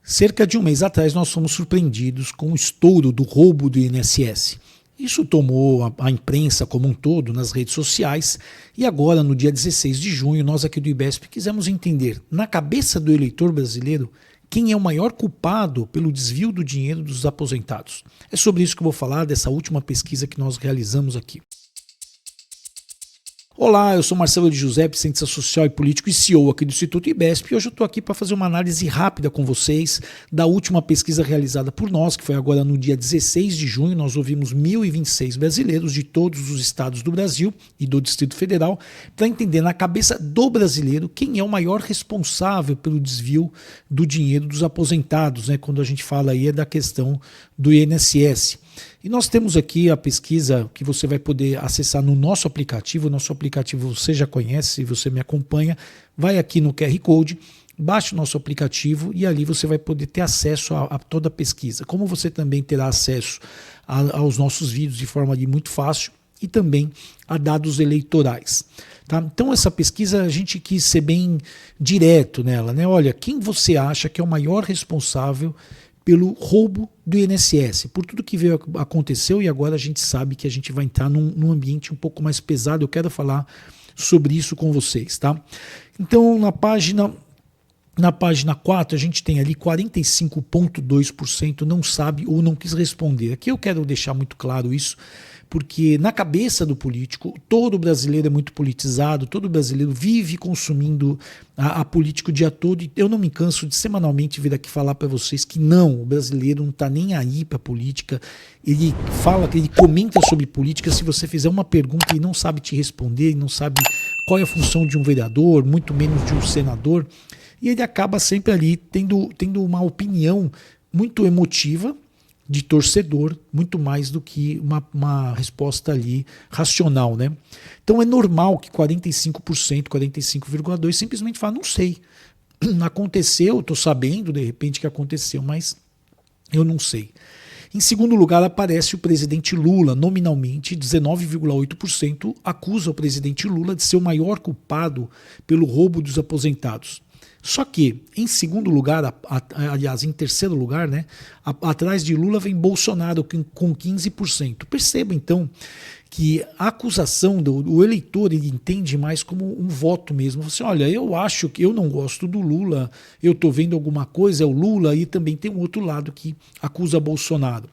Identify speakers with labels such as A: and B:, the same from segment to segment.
A: Cerca de um mês atrás, nós fomos surpreendidos com o estouro do roubo do INSS. Isso tomou a imprensa como um todo nas redes sociais e agora, no dia 16 de junho, nós aqui do IBESP quisemos entender, na cabeça do eleitor brasileiro, quem é o maior culpado pelo desvio do dinheiro dos aposentados. É sobre isso que eu vou falar dessa última pesquisa que nós realizamos aqui. Olá, eu sou Marcelo de Giuseppe, cientista social e político e CEO aqui do Instituto IBESP, e hoje eu estou aqui para fazer uma análise rápida com vocês da última pesquisa realizada por nós, que foi agora no dia 16 de junho. Nós ouvimos 1.026 brasileiros de todos os estados do Brasil e do Distrito Federal para entender na cabeça do brasileiro quem é o maior responsável pelo desvio do dinheiro dos aposentados, né? Quando a gente fala aí é da questão do INSS. E nós temos aqui a pesquisa que você vai poder acessar no nosso aplicativo. O nosso aplicativo você já conhece, se você me acompanha, vai aqui no QR Code, baixe o nosso aplicativo e ali você vai poder ter acesso a toda a pesquisa. Como você também terá acesso aos nossos vídeos de forma muito fácil e também a dados eleitorais. Tá? Então essa pesquisa a gente quis ser bem direto nela, né? Olha, quem você acha que é o maior responsável pelo roubo do INSS, por tudo que aconteceu, e agora a gente sabe que a gente vai entrar num ambiente um pouco mais pesado. Eu quero falar sobre isso com vocês, tá? Então, na página 4, a gente tem ali 45,2% não sabe ou não quis responder. Aqui eu quero deixar muito claro isso, porque na cabeça do político, todo brasileiro é muito politizado, todo brasileiro vive consumindo a política o dia todo, e eu não me canso de semanalmente vir aqui falar para vocês que não, o brasileiro não está nem aí para política. Ele fala, ele comenta sobre política, se você fizer uma pergunta e não sabe te responder, não sabe qual é a função de um vereador, muito menos de um senador, e ele acaba sempre ali tendo uma opinião muito emotiva, de torcedor, muito mais do que uma resposta ali racional, né? Então é normal que 45%, 45,2% simplesmente fala, não sei, aconteceu, estou sabendo de repente que aconteceu, mas eu não sei. Em segundo lugar aparece o presidente Lula, nominalmente 19,8% acusa o presidente Lula de ser o maior culpado pelo roubo dos aposentados. Só que, em segundo lugar, aliás, em terceiro lugar, né, atrás de Lula vem Bolsonaro com 15%. Perceba, então, que a acusação do eleitor, ele entende mais como um voto mesmo. Você, olha, eu acho que eu não gosto do Lula, eu estou vendo alguma coisa, é o Lula, e também tem um outro lado que acusa Bolsonaro.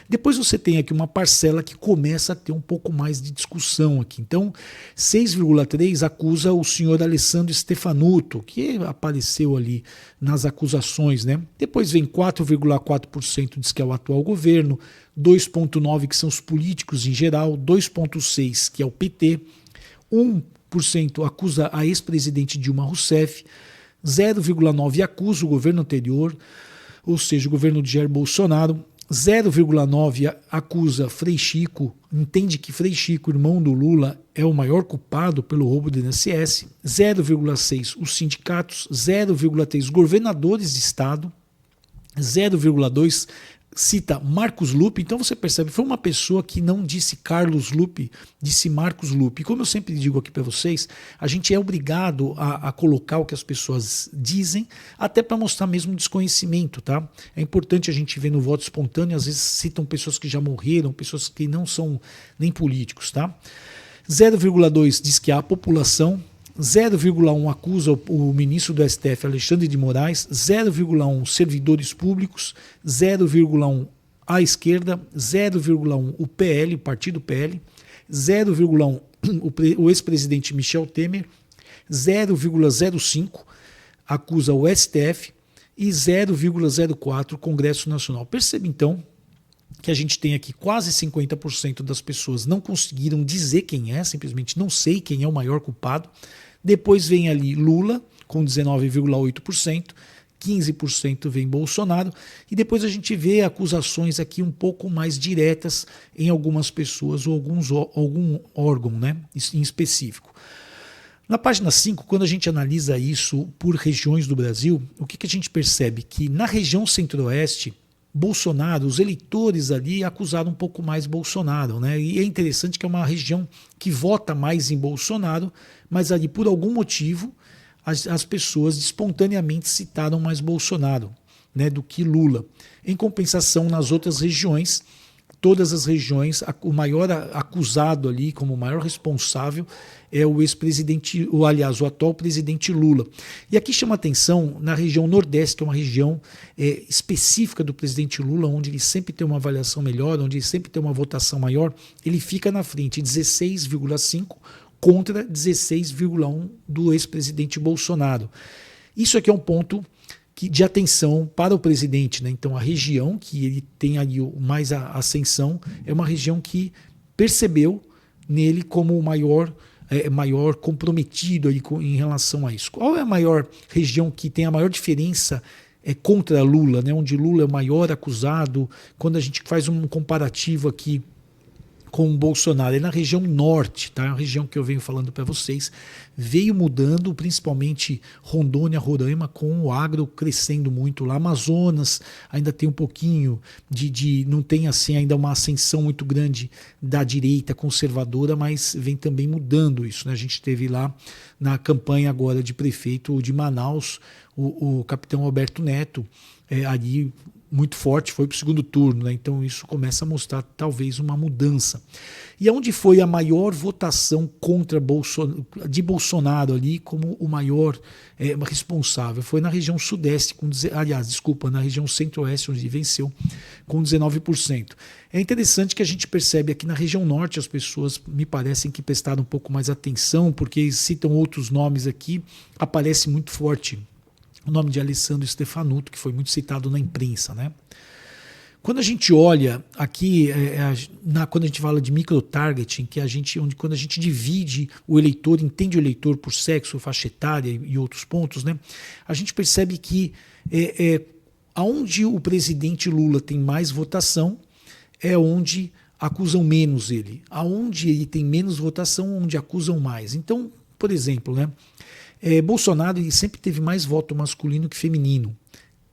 A: Depois você tem aqui uma parcela que começa a ter um pouco mais de discussão aqui. Então, 6,3% acusa o senhor Alessandro Stefanuto, que apareceu ali nas acusações, né? Depois vem 4,4% diz que é o atual governo, 2,9% que são os políticos em geral, 2,6% que é o PT, 1% acusa a ex-presidente Dilma Rousseff, 0,9% acusa o governo anterior, ou seja, o governo de Jair Bolsonaro, 0,9% acusa Frei Chico, entende que Frei Chico, irmão do Lula, é o maior culpado pelo roubo do INSS, 0,6% os sindicatos, 0,3% governadores de estado, 0,2% cita Marcos Lupe. Então você percebe, foi uma pessoa que não disse Carlos Lupe, disse Marcos Lupe. E como eu sempre digo aqui para vocês, a gente é obrigado a colocar o que as pessoas dizem, até para mostrar mesmo desconhecimento, tá? É importante a gente ver no voto espontâneo, às vezes citam pessoas que já morreram, pessoas que não são nem políticos, tá? 0,2% diz que a população, 0,1% acusa o ministro do STF, Alexandre de Moraes, 0,1% servidores públicos, 0,1% a esquerda, 0,1% o PL, o partido PL, 0,1% o ex-presidente Michel Temer, 0,05% acusa o STF e 0,04% o Congresso Nacional. Perceba então que a gente tem aqui quase 50% das pessoas não conseguiram dizer quem é, simplesmente não sei quem é o maior culpado. Depois vem ali Lula com 19,8%, 15% vem Bolsonaro, e depois a gente vê acusações aqui um pouco mais diretas em algumas pessoas ou algum órgão, né, em específico. Na página 5, quando a gente analisa isso por regiões do Brasil, o que a gente percebe? Que na região centro-oeste, Bolsonaro, os eleitores ali acusaram um pouco mais Bolsonaro, né? E é interessante que é uma região que vota mais em Bolsonaro, mas ali por algum motivo as pessoas espontaneamente citaram mais Bolsonaro. né, do que Lula. Em compensação, nas outras regiões, todas as regiões, o maior acusado ali, como o maior responsável, é o ex-presidente, o atual presidente Lula. E aqui chama atenção na região Nordeste, que é uma região específica do presidente Lula, onde ele sempre tem uma avaliação melhor, onde ele sempre tem uma votação maior, ele fica na frente, 16,5 contra 16,1 do ex-presidente Bolsonaro. Isso aqui é um ponto de atenção para o presidente, né? Então a região que ele tem ali mais a ascensão é uma região que percebeu nele como o maior comprometido ali em relação a isso. Qual é a maior região que tem a maior diferença contra Lula, né? Onde Lula é o maior acusado? Quando a gente faz um comparativo aqui com o Bolsonaro, é na região norte, tá? É uma região que eu venho falando para vocês, veio mudando, principalmente Rondônia, Roraima, com o agro crescendo muito lá. Amazonas ainda tem um pouquinho não tem assim ainda uma ascensão muito grande da direita conservadora, mas vem também mudando isso, né? A gente teve lá na campanha agora de prefeito de Manaus, o capitão Alberto Neto, ali muito forte, foi para o segundo turno, né? Então isso começa a mostrar talvez uma mudança. E onde foi a maior votação contra de Bolsonaro ali como o maior responsável? Foi na região sudeste, na região centro-oeste, onde ele venceu com 19%. É interessante que a gente percebe aqui na região norte, as pessoas me parecem que prestaram um pouco mais atenção, porque citam outros nomes aqui, aparece muito forte o nome de Alessandro Stefanuto, que foi muito citado na imprensa, né? Quando a gente olha aqui, quando a gente fala de microtargeting, quando a gente divide o eleitor, entende o eleitor por sexo, faixa etária e outros pontos, né? A gente percebe que aonde o presidente Lula tem mais votação é onde acusam menos ele. Aonde ele tem menos votação, onde acusam mais. Então, por exemplo, né? Bolsonaro ele sempre teve mais voto masculino que feminino.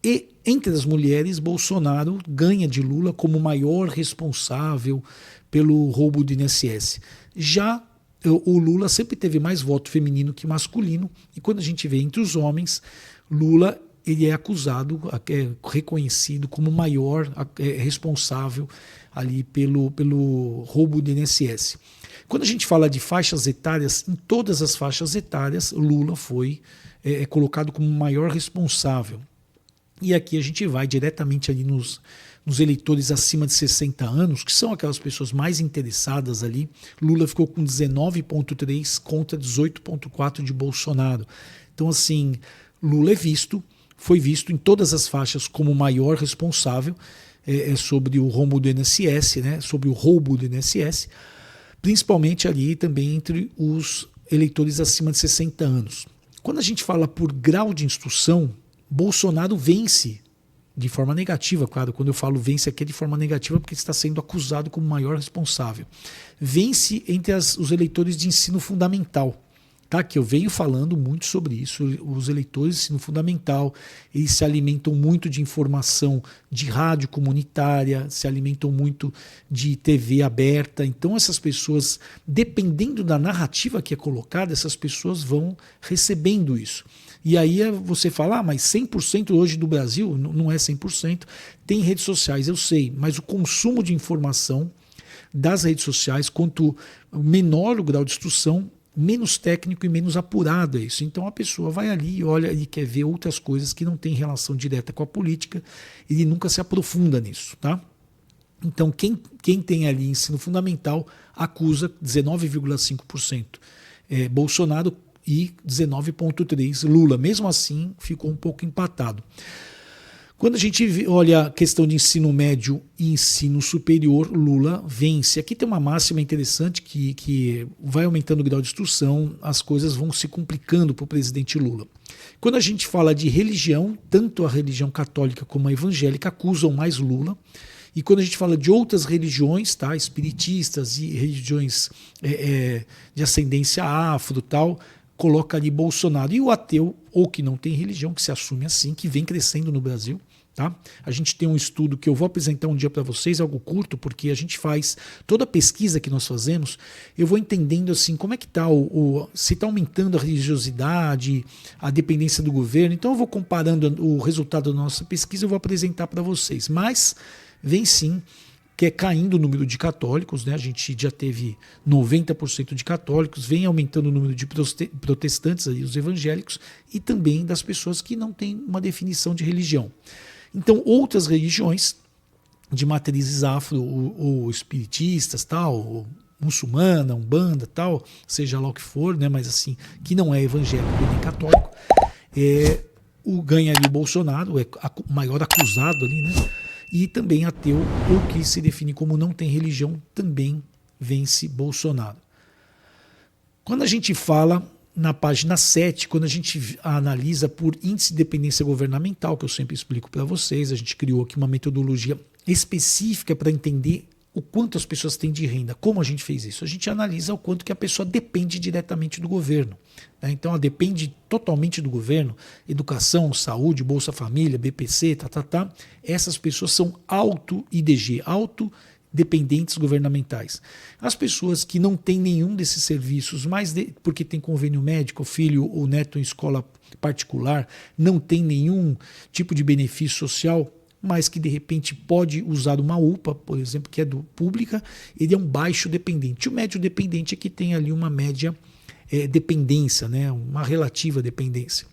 A: E entre as mulheres, Bolsonaro ganha de Lula como maior responsável pelo roubo do INSS. Já o Lula sempre teve mais voto feminino que masculino, e quando a gente vê entre os homens, Lula ele é acusado, reconhecido como maior responsável ali pelo roubo do INSS. Quando a gente fala de faixas etárias, em todas as faixas etárias, Lula foi colocado como maior responsável. E aqui a gente vai diretamente ali nos eleitores acima de 60 anos, que são aquelas pessoas mais interessadas ali. Lula ficou com 19,3 contra 18,4 de Bolsonaro. Então, assim, Lula foi visto em todas as faixas como o maior responsável sobre o roubo do INSS, né? Sobre o roubo do INSS, principalmente ali também entre os eleitores acima de 60 anos. Quando a gente fala por grau de instrução, Bolsonaro vence de forma negativa, claro, quando eu falo vence aqui é de forma negativa porque ele está sendo acusado como maior responsável. Vence entre os eleitores de ensino fundamental, tá? Que eu venho falando muito sobre isso. Os eleitores de ensino fundamental, eles se alimentam muito de informação de rádio comunitária, se alimentam muito de TV aberta. Então essas pessoas, dependendo da narrativa que é colocada, essas pessoas vão recebendo isso. E aí você fala, mas 100% hoje do Brasil, não é 100%, tem redes sociais, eu sei, mas o consumo de informação das redes sociais, quanto menor o grau de instrução, menos técnico e menos apurado é isso. Então a pessoa vai ali, olha e quer ver outras coisas que não têm relação direta com a política, e nunca se aprofunda nisso, tá? Então quem tem ali ensino fundamental acusa 19,5% Bolsonaro e 19,3% Lula. Mesmo assim, ficou um pouco empatado. Quando a gente olha a questão de ensino médio e ensino superior, Lula vence. Aqui tem uma máxima interessante que vai aumentando o grau de instrução, as coisas vão se complicando para o presidente Lula. Quando a gente fala de religião, tanto a religião católica como a evangélica acusam mais Lula. E quando a gente fala de outras religiões, tá, espiritistas e religiões de ascendência afro, tal, coloca ali Bolsonaro. E o ateu, ou que não tem religião, que se assume assim, que vem crescendo no Brasil, Tá? A gente tem um estudo que eu vou apresentar um dia para vocês, algo curto, porque a gente faz toda a pesquisa que nós fazemos, eu vou entendendo assim como é que está se está aumentando a religiosidade, a dependência do governo. Então eu vou comparando o resultado da nossa pesquisa, eu vou apresentar para vocês. Mas vem sim que é caindo o número de católicos, né? A gente já teve 90% de católicos, vem aumentando o número de protestantes, aí, os evangélicos, e também das pessoas que não têm uma definição de religião. Então, outras religiões de matrizes afro ou espiritistas, tal, ou muçulmana, umbanda, tal, seja lá o que for, né, mas assim, que não é evangélico nem católico, ganha ali o Bolsonaro, é o maior acusado ali, né? E também ateu, ou que se define como não tem religião, também vence Bolsonaro. Quando a gente fala na página 7, quando a gente analisa por índice de dependência governamental, que eu sempre explico para vocês, a gente criou aqui uma metodologia específica para entender o quanto as pessoas têm de renda. Como a gente fez isso? A gente analisa o quanto que a pessoa depende diretamente do governo. Né? Então, ela depende totalmente do governo, educação, saúde, Bolsa Família, BPC, Essas pessoas são auto-IDG, dependentes governamentais. As pessoas que não têm nenhum desses serviços, porque tem convênio médico, filho ou neto em escola particular, não tem nenhum tipo de benefício social, mas que de repente pode usar uma UPA, por exemplo, que é pública, ele é um baixo dependente. O médio dependente é que tem ali uma média dependência, né? Uma relativa dependência.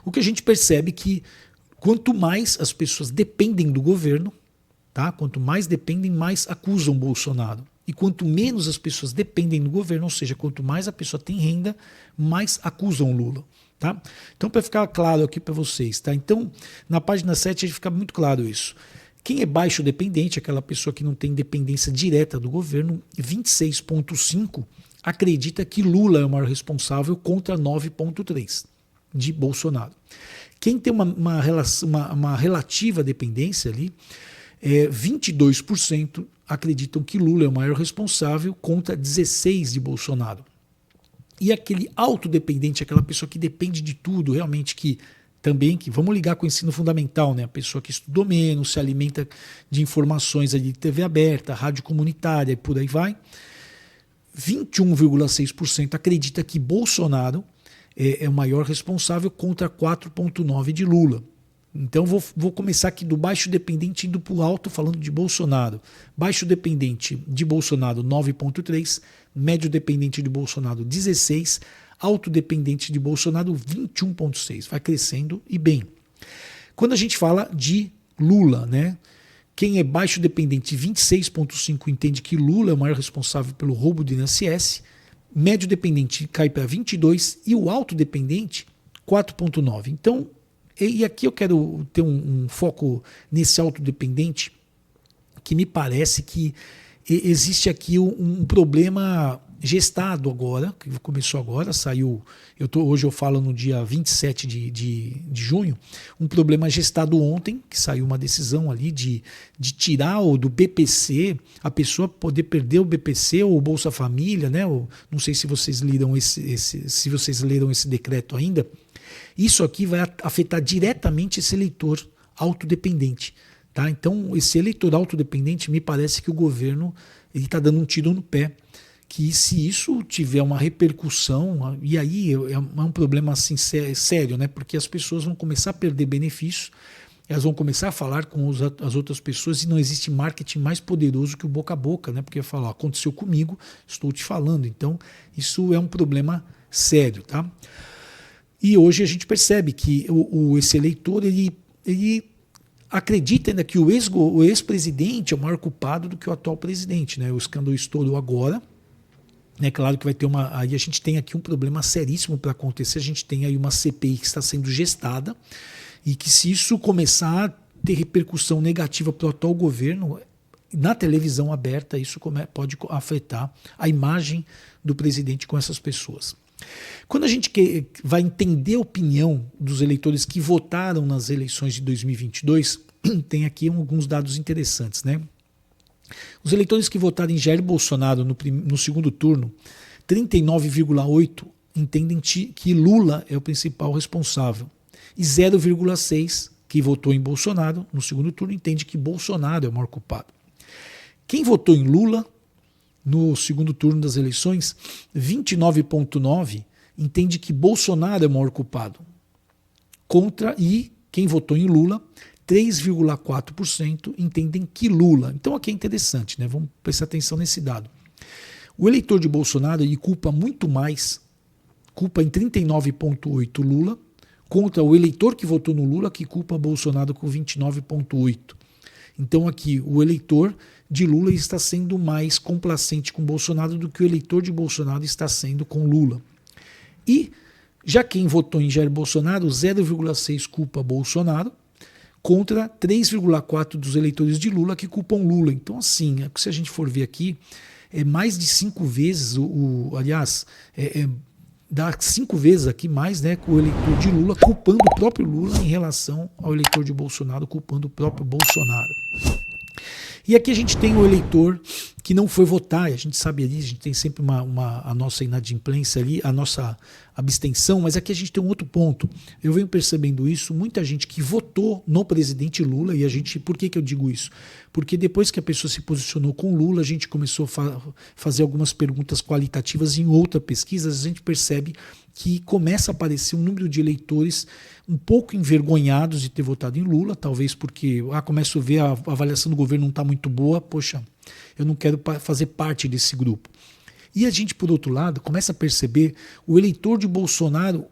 A: O que a gente percebe é que quanto mais as pessoas dependem do governo, tá? Quanto mais dependem, mais acusam Bolsonaro. E quanto menos as pessoas dependem do governo, ou seja, quanto mais a pessoa tem renda, mais acusam Lula. Tá? Então, para ficar claro aqui para vocês, tá? Então, na página 7 fica muito claro isso. Quem é baixo dependente, aquela pessoa que não tem dependência direta do governo, 26,5% acredita que Lula é o maior responsável contra 9,3% de Bolsonaro. Quem tem uma relativa dependência ali, 22% acreditam que Lula é o maior responsável contra 16% de Bolsonaro. E aquele autodependente, aquela pessoa que depende de tudo, realmente que vamos ligar com o ensino fundamental, né? A pessoa que estudou menos, se alimenta de informações ali de TV aberta, rádio comunitária e por aí vai. 21,6% acredita que Bolsonaro é o maior responsável contra 4,9% de Lula. Então vou começar aqui do baixo dependente indo para o alto, falando de Bolsonaro. Baixo dependente de Bolsonaro, 9,3%. Médio dependente de Bolsonaro, 16%. Alto dependente de Bolsonaro, 21,6%. Vai crescendo e bem. Quando a gente fala de Lula, né? Quem é baixo dependente, 26,5%, entende que Lula é o maior responsável pelo roubo do INSS. Médio dependente cai para 22% e o alto dependente, 4,9%. Então, e aqui eu quero ter um foco nesse autodependente, que me parece que existe aqui um problema gestado agora, que começou agora, saiu, hoje eu falo no dia 27 de junho, um problema gestado ontem, que saiu uma decisão ali de tirar do BPC, a pessoa poder perder o BPC ou o Bolsa Família, né? Não sei se vocês leram se vocês leram esse decreto ainda. Isso aqui vai afetar diretamente esse eleitor autodependente. Tá? Então, esse eleitor autodependente, me parece que o governo está dando um tiro no pé, que se isso tiver uma repercussão, e aí é um problema assim, sério, né? Porque as pessoas vão começar a perder benefícios, elas vão começar a falar com as outras pessoas, e não existe marketing mais poderoso que o boca a boca, né? Porque falar, aconteceu comigo, estou te falando. Então, isso é um problema sério. Tá? E hoje a gente percebe que esse eleitor ele acredita ainda que o ex-presidente é o maior culpado do que o atual presidente. Né? O escândalo estourou agora. É claro que vai ter aí a gente tem aqui um problema seríssimo para acontecer. A gente tem aí uma CPI que está sendo gestada e que, se isso começar a ter repercussão negativa para o atual governo, na televisão aberta, isso pode afetar a imagem do presidente com essas pessoas. Quando a gente vai entender a opinião dos eleitores que votaram nas eleições de 2022, tem aqui alguns dados interessantes, né? Os eleitores que votaram em Jair Bolsonaro no segundo turno, 39,8% entendem que Lula é o principal responsável e 0,6% quem votou em Bolsonaro no segundo turno entende que Bolsonaro é o maior culpado. Quem votou em Lula no segundo turno das eleições, 29,9% entende que Bolsonaro é o maior culpado. E quem votou em Lula, 3,4% entendem que Lula. Então aqui é interessante, né? Vamos prestar atenção nesse dado. O eleitor de Bolsonaro ele culpa muito mais, culpa em 39,8% Lula, contra o eleitor que votou no Lula, que culpa Bolsonaro com 29,8%. Então aqui o eleitor de Lula está sendo mais complacente com Bolsonaro do que o eleitor de Bolsonaro está sendo com Lula. E já quem votou em Jair Bolsonaro, 0,6% culpa Bolsonaro, contra 3,4% dos eleitores de Lula que culpam Lula. Então assim, se a gente for ver aqui, é mais de 5 vezes, dá 5 vezes aqui mais, né, com o eleitor de Lula culpando o próprio Lula em relação ao eleitor de Bolsonaro culpando o próprio Bolsonaro. E aqui a gente tem o eleitor que não foi votar, e a gente sabe ali, a gente tem sempre a nossa inadimplência ali, a nossa abstenção, mas aqui a gente tem um outro ponto. Eu venho percebendo isso, muita gente que votou no presidente Lula, e a gente, por que eu digo isso? Porque depois que a pessoa se posicionou com Lula, a gente começou a fazer algumas perguntas qualitativas em outras pesquisas, a gente percebe que começa a aparecer um número de eleitores um pouco envergonhados de ter votado em Lula, talvez porque começo a ver a avaliação do governo não está muito boa, poxa, eu não quero fazer parte desse grupo. E a gente, por outro lado, começa a perceber o eleitor de Bolsonaro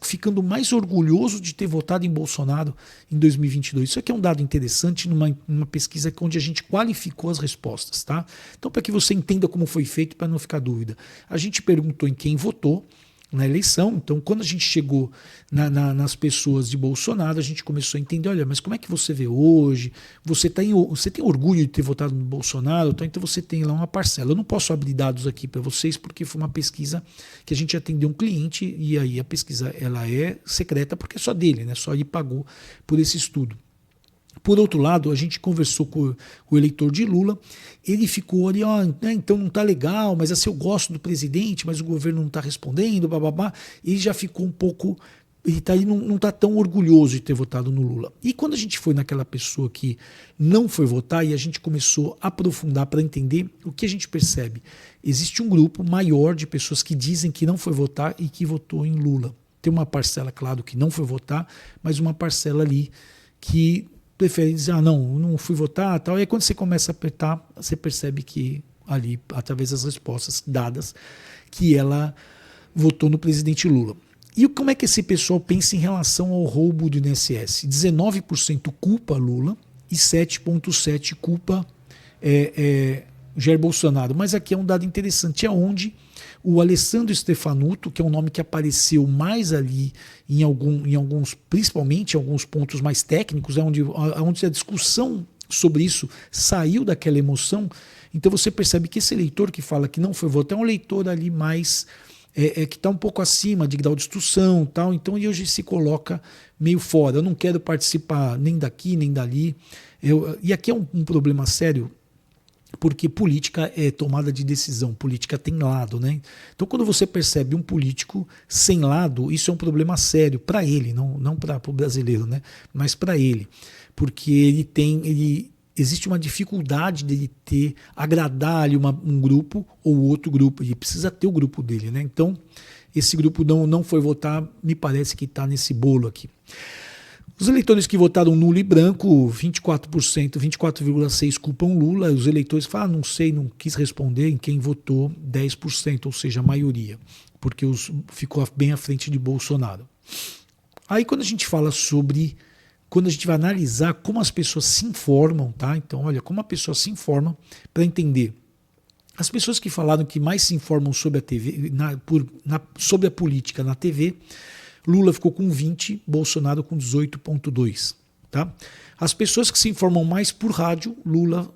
A: ficando mais orgulhoso de ter votado em Bolsonaro em 2022. Isso aqui é um dado interessante numa pesquisa onde a gente qualificou as respostas. Tá? Então, para que você entenda como foi feito, para não ficar dúvida, a gente perguntou em quem votou na eleição. Então, quando a gente chegou nas pessoas de Bolsonaro, a gente começou a entender, olha, mas como é que você vê hoje? Você tem orgulho de ter votado no Bolsonaro? Então você tem lá uma parcela. Eu não posso abrir dados aqui para vocês, porque foi uma pesquisa que a gente atendeu um cliente, e aí a pesquisa ela é secreta, porque é só dele, né? Só ele pagou por esse estudo. Por outro lado, a gente conversou com o eleitor de Lula, ele ficou ali, então não está legal, mas assim, eu gosto do presidente, mas o governo não está respondendo, bababá. Ele já ficou um pouco, ele tá aí, não está tão orgulhoso de ter votado no Lula. E quando a gente foi naquela pessoa que não foi votar e a gente começou a aprofundar para entender, o que a gente percebe? Existe um grupo maior de pessoas que dizem que não foi votar e que votou em Lula. Tem uma parcela, claro, que não foi votar, mas uma parcela ali que prefere dizer, não fui votar, tal. E aí quando você começa a apertar, você percebe que ali, através das respostas dadas, que ela votou no presidente Lula. E como é que esse pessoal pensa em relação ao roubo do INSS? 19% culpa Lula e 7,7% culpa Jair Bolsonaro. Mas aqui é um dado interessante, é onde o Alessandro Stefanuto, que é um nome que apareceu mais ali em alguns, principalmente em alguns pontos mais técnicos, onde a discussão sobre isso saiu daquela emoção. Então você percebe que esse eleitor que fala que não foi votar é um eleitor ali mais que está um pouco acima de grau de instrução, tal. Então ele hoje se coloca meio fora. Eu não quero participar nem daqui nem dali. E aqui é um problema sério, porque política é tomada de decisão, política tem lado, né? Então quando você percebe um político sem lado, isso é um problema sério para ele, não para o brasileiro, né? Mas para ele, porque existe uma dificuldade dele agradar ali um grupo ou outro grupo, ele precisa ter o grupo dele, né? Então esse grupo não foi votar, me parece que está nesse bolo aqui. Os eleitores que votaram nulo e branco, 24%, 24,6% culpam Lula. Os eleitores falam, não sei, não quis responder. Em quem votou, 10%, ou seja, a maioria, porque ficou bem à frente de Bolsonaro. Aí quando a gente fala quando a gente vai analisar como as pessoas se informam, tá? Então, olha, como a pessoa se informa para entender. As pessoas que falaram que mais se informam sobre a TV, sobre a política na TV, Lula ficou com 20%, Bolsonaro com 18,2%. Tá? As pessoas que se informam mais por rádio, Lula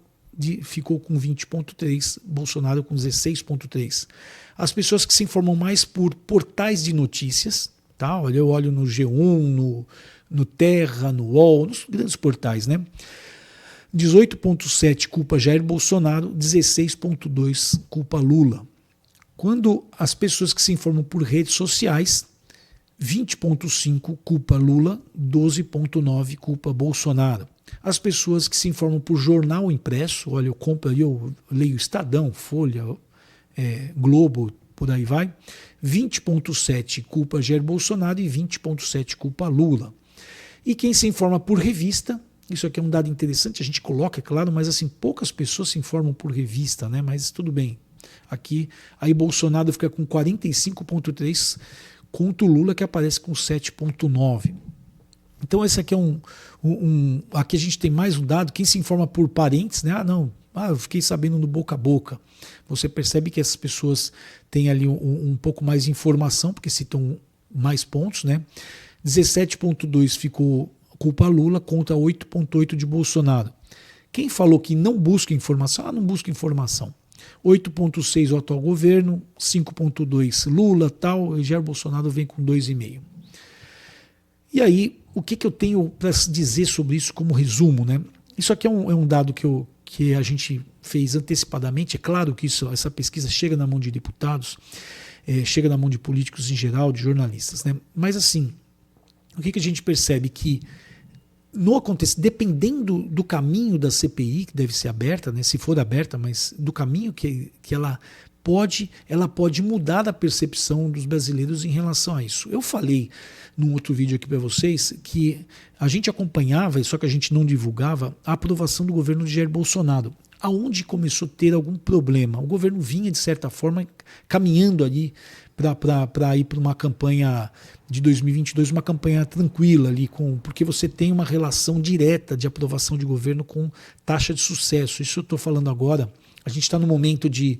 A: ficou com 20,3%, Bolsonaro com 16,3%. As pessoas que se informam mais por portais de notícias, tá? Olha, eu olho no G1, no Terra, no UOL, nos grandes portais, né? 18,7% culpa Jair Bolsonaro, 16,2% culpa Lula. Quando as pessoas que se informam por redes sociais, 20,5% culpa Lula, 12,9% culpa Bolsonaro. As pessoas que se informam por jornal impresso, olha, eu compro ali, eu leio Estadão, Folha, Globo, por aí vai, 20,7% culpa Jair Bolsonaro e 20,7% culpa Lula. E quem se informa por revista, isso aqui é um dado interessante, a gente coloca, é claro, mas assim, poucas pessoas se informam por revista, né? Mas tudo bem. Aqui, aí Bolsonaro fica com 45,3% contra o Lula, que aparece com 7,9%. Então esse aqui é aqui a gente tem mais um dado, quem se informa por parentes, né? Eu fiquei sabendo no boca a boca. Você percebe que essas pessoas têm ali um pouco mais de informação, porque citam mais pontos, né? 17,2% ficou culpa Lula contra 8,8% de Bolsonaro. Quem falou que não busca informação? Não busca informação. 8,6% o atual governo, 5,2% Lula, tal, e Jair Bolsonaro vem com 2,5%. E aí, o que eu tenho para dizer sobre isso como resumo, né? Isso aqui é um dado que a gente fez antecipadamente. É claro que essa pesquisa chega na mão de deputados, chega na mão de políticos em geral, de jornalistas, né? Mas assim, o que a gente percebe? Que dependendo do caminho da CPI, que deve ser aberta, né? Se for aberta, mas do caminho que ela pode mudar a percepção dos brasileiros em relação a isso. Eu falei num outro vídeo aqui para vocês que a gente acompanhava, só que a gente não divulgava, a aprovação do governo de Jair Bolsonaro. Aonde começou a ter algum problema? O governo vinha, de certa forma, caminhando ali para ir para uma campanha de 2022, uma campanha tranquila ali, porque você tem uma relação direta de aprovação de governo com taxa de sucesso. Isso eu estou falando agora. A gente está no momento de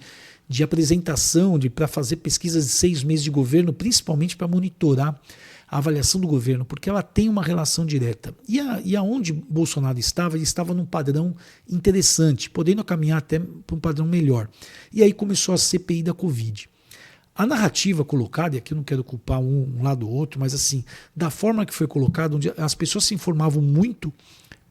A: apresentação, para fazer pesquisas de 6 meses de governo, principalmente para monitorar a avaliação do governo, porque ela tem uma relação direta. E aonde Bolsonaro estava, ele estava num padrão interessante, podendo caminhar até para um padrão melhor. E aí começou a CPI da Covid. A narrativa colocada, e aqui eu não quero culpar um lado ou outro, mas assim, da forma que foi colocado, onde as pessoas se informavam muito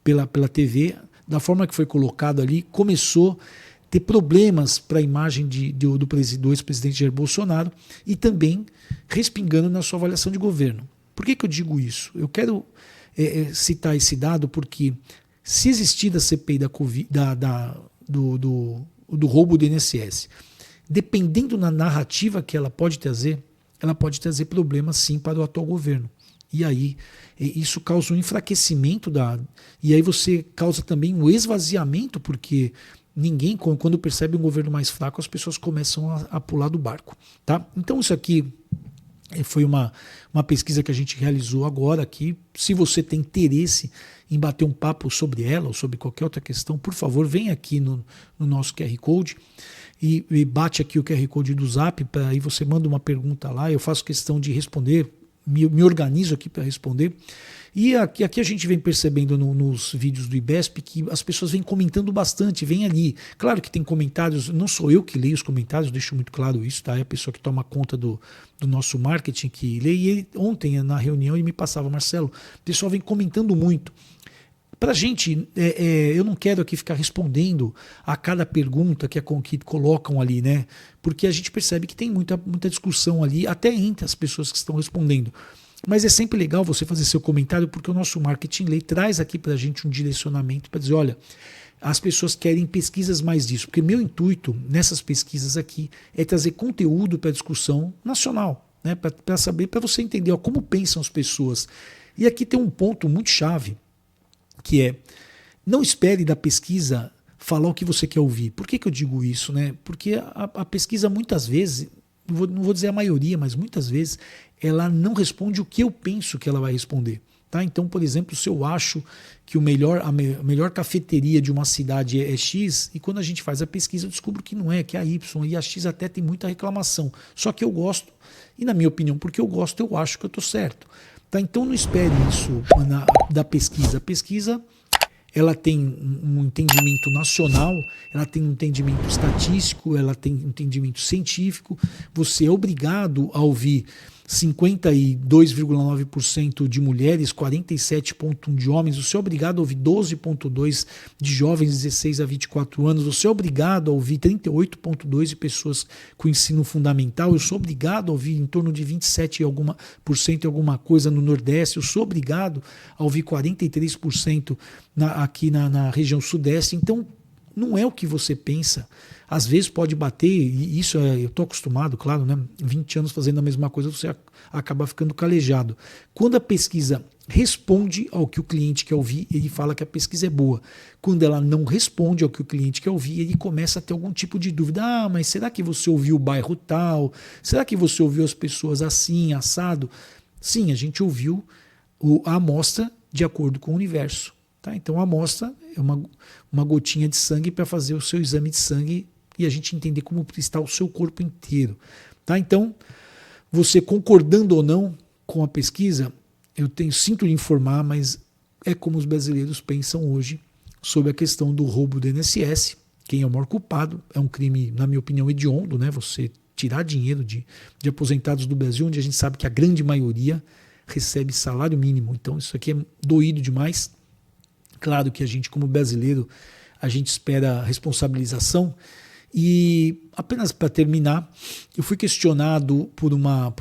A: pela TV, da forma que foi colocado ali, começou a ter problemas para a imagem do ex-presidente Jair Bolsonaro e também respingando na sua avaliação de governo. Por que eu digo isso? Eu quero citar esse dado porque se existir da CPI da COVID, do roubo do INSS, dependendo da narrativa que ela pode trazer problemas sim para o atual governo. E aí isso causa um enfraquecimento e aí você causa também um esvaziamento, porque ninguém, quando percebe um governo mais fraco, as pessoas começam a pular do barco. Tá? Então isso aqui foi uma pesquisa que a gente realizou agora aqui. Se você tem interesse em bater um papo sobre ela ou sobre qualquer outra questão, por favor, vem aqui no nosso QR Code e bate aqui o QR Code do Zap, aí você manda uma pergunta lá, eu faço questão de responder, me organizo aqui para responder. E aqui a gente vem percebendo nos vídeos do IBESP que as pessoas vêm comentando bastante, vem ali. Claro que tem comentários, não sou eu que leio os comentários, deixo muito claro isso, tá? É a pessoa que toma conta do nosso marketing que lê. E ele, ontem, na reunião, ele me passava, Marcelo, o pessoal vem comentando muito. Para a gente, eu não quero aqui ficar respondendo a cada pergunta que colocam ali, né? Porque a gente percebe que tem muita discussão ali, até entre as pessoas que estão respondendo. Mas é sempre legal você fazer seu comentário, porque o nosso Marketing Lei traz aqui para a gente um direcionamento para dizer, olha, as pessoas querem pesquisas mais disso, porque meu intuito nessas pesquisas aqui é trazer conteúdo para a discussão nacional, né? Para saber, para você entender como pensam as pessoas. E aqui tem um ponto muito chave, que é, não espere da pesquisa falar o que você quer ouvir. Por que eu digo isso, né? Porque a pesquisa muitas vezes, não vou dizer a maioria, mas muitas vezes, ela não responde o que eu penso que ela vai responder. Tá? Então, por exemplo, se eu acho que a melhor cafeteria de uma cidade é X, e quando a gente faz a pesquisa eu descubro que não é, que é a Y, e a X até tem muita reclamação. Só que eu gosto, e na minha opinião, porque eu gosto, eu acho que eu estou certo. Tá? Então não espere isso da pesquisa. A pesquisa ela tem um entendimento nacional, ela tem um entendimento estatístico, ela tem um entendimento científico. Você é obrigado a ouvir 52,9% de mulheres, 47,1% de homens, você é obrigado a ouvir 12,2% de jovens 16 a 24 anos, você é obrigado a ouvir 38,2% de pessoas com ensino fundamental, eu sou obrigado a ouvir em torno de 27% e alguma coisa no Nordeste, eu sou obrigado a ouvir 43% aqui na região Sudeste. Então, não é o que você pensa. Às vezes pode bater, e isso eu estou acostumado, claro, né? 20 anos fazendo a mesma coisa, você acaba ficando calejado. Quando a pesquisa responde ao que o cliente quer ouvir, ele fala que a pesquisa é boa. Quando ela não responde ao que o cliente quer ouvir, ele começa a ter algum tipo de dúvida. Ah, mas será que você ouviu o bairro tal? Será que você ouviu as pessoas assim, assado? Sim, a gente ouviu a amostra de acordo com o universo. Tá? Então a amostra é uma gotinha de sangue para fazer o seu exame de sangue e a gente entender como está o seu corpo inteiro. Tá? Então, você concordando ou não com a pesquisa, sinto lhe informar, mas é como os brasileiros pensam hoje sobre a questão do roubo do INSS. Quem é o maior culpado? É um crime, na minha opinião, hediondo, né? Você tirar dinheiro de aposentados do Brasil, onde a gente sabe que a grande maioria recebe salário mínimo. Então isso aqui é doído demais. Claro que a gente, como brasileiro, a gente espera responsabilização. E apenas para terminar, eu fui questionado por uma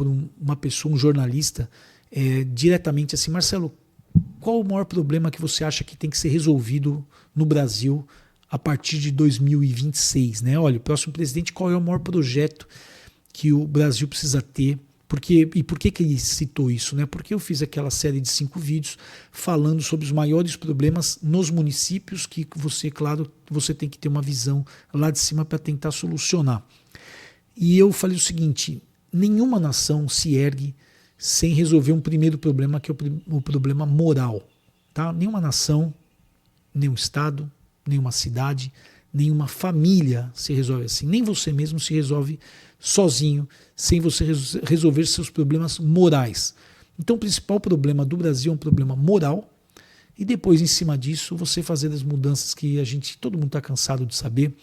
A: pessoa, um jornalista, diretamente assim: Marcelo, qual o maior problema que você acha que tem que ser resolvido no Brasil a partir de 2026? Né? Olha, o próximo presidente, qual é o maior projeto que o Brasil precisa ter? E por que ele citou isso? Né? Porque eu fiz aquela série de 5 vídeos falando sobre os maiores problemas nos municípios que você, claro, você tem que ter uma visão lá de cima para tentar solucionar. E eu falei o seguinte: nenhuma nação se ergue sem resolver um primeiro problema, que é o problema moral. Tá? Nenhuma nação, nenhum estado, nenhuma cidade, nenhuma família se resolve assim. Nem você mesmo se resolve sozinho, sem você resolver seus problemas morais. Então o principal problema do Brasil é um problema moral, e depois, em cima disso, você fazer as mudanças que todo mundo está cansado de saber.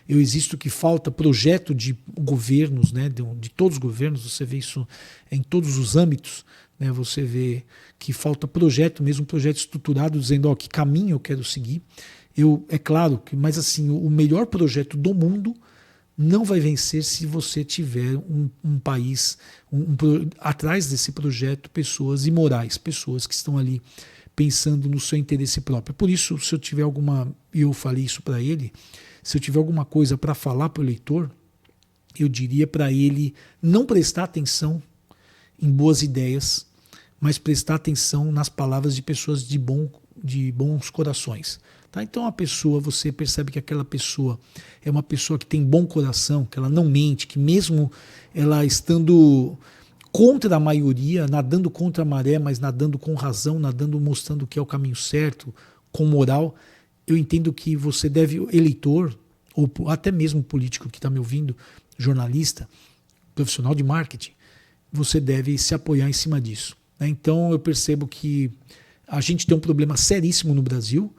A: Eu existo que falta projeto de governos, né, de todos os governos, você vê isso em todos os âmbitos, né, você vê que falta projeto mesmo, um projeto estruturado, dizendo que caminho eu quero seguir. É claro que, mas assim, o melhor projeto do mundo não vai vencer se você tiver um país, atrás desse projeto, pessoas imorais, pessoas que estão ali pensando no seu interesse próprio. Por isso, se eu tiver e eu falei isso para ele, se eu tiver alguma coisa para falar para o eleitor, eu diria para ele não prestar atenção em boas ideias, mas prestar atenção nas palavras de pessoas de bons corações. Tá? Então você percebe que aquela pessoa é uma pessoa que tem bom coração, que ela não mente, que mesmo ela estando contra a maioria, nadando contra a maré, mas nadando com razão, nadando mostrando que é o caminho certo, com moral, eu entendo que você deve, eleitor, ou até mesmo político que está me ouvindo, jornalista, profissional de marketing, você deve se apoiar em cima disso. Né? Então eu percebo que a gente tem um problema seríssimo no Brasil,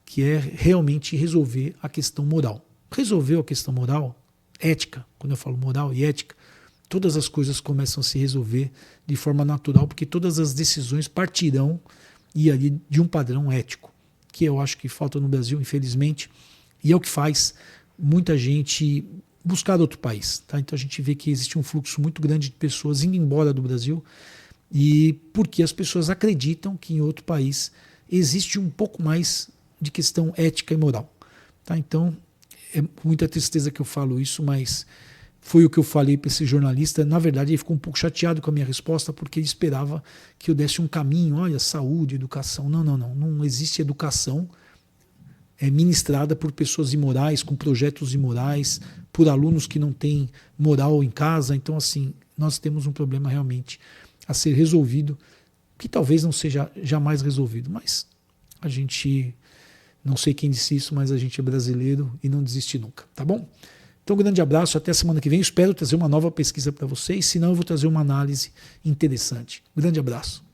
A: que é realmente resolver a questão moral. Resolveu a questão moral, ética, quando eu falo moral e ética, todas as coisas começam a se resolver de forma natural, porque todas as decisões partirão de um padrão ético, que eu acho que falta no Brasil, infelizmente, e é o que faz muita gente buscar outro país. Tá? Então a gente vê que existe um fluxo muito grande de pessoas indo embora do Brasil, e porque as pessoas acreditam que em outro país existe um pouco mais de questão ética e moral. Tá? Então, é muita tristeza que eu falo isso, mas foi o que eu falei para esse jornalista. Na verdade, ele ficou um pouco chateado com a minha resposta, porque ele esperava que eu desse um caminho, olha, saúde, educação. Não existe educação ministrada por pessoas imorais, com projetos imorais, por alunos que não têm moral em casa. Então, assim, nós temos um problema realmente a ser resolvido, que talvez não seja jamais resolvido, mas a gente... Não sei quem disse isso, mas a gente é brasileiro e não desiste nunca, tá bom? Então, um grande abraço, até semana que vem. Eu espero trazer uma nova pesquisa para vocês, senão eu vou trazer uma análise interessante. Grande abraço.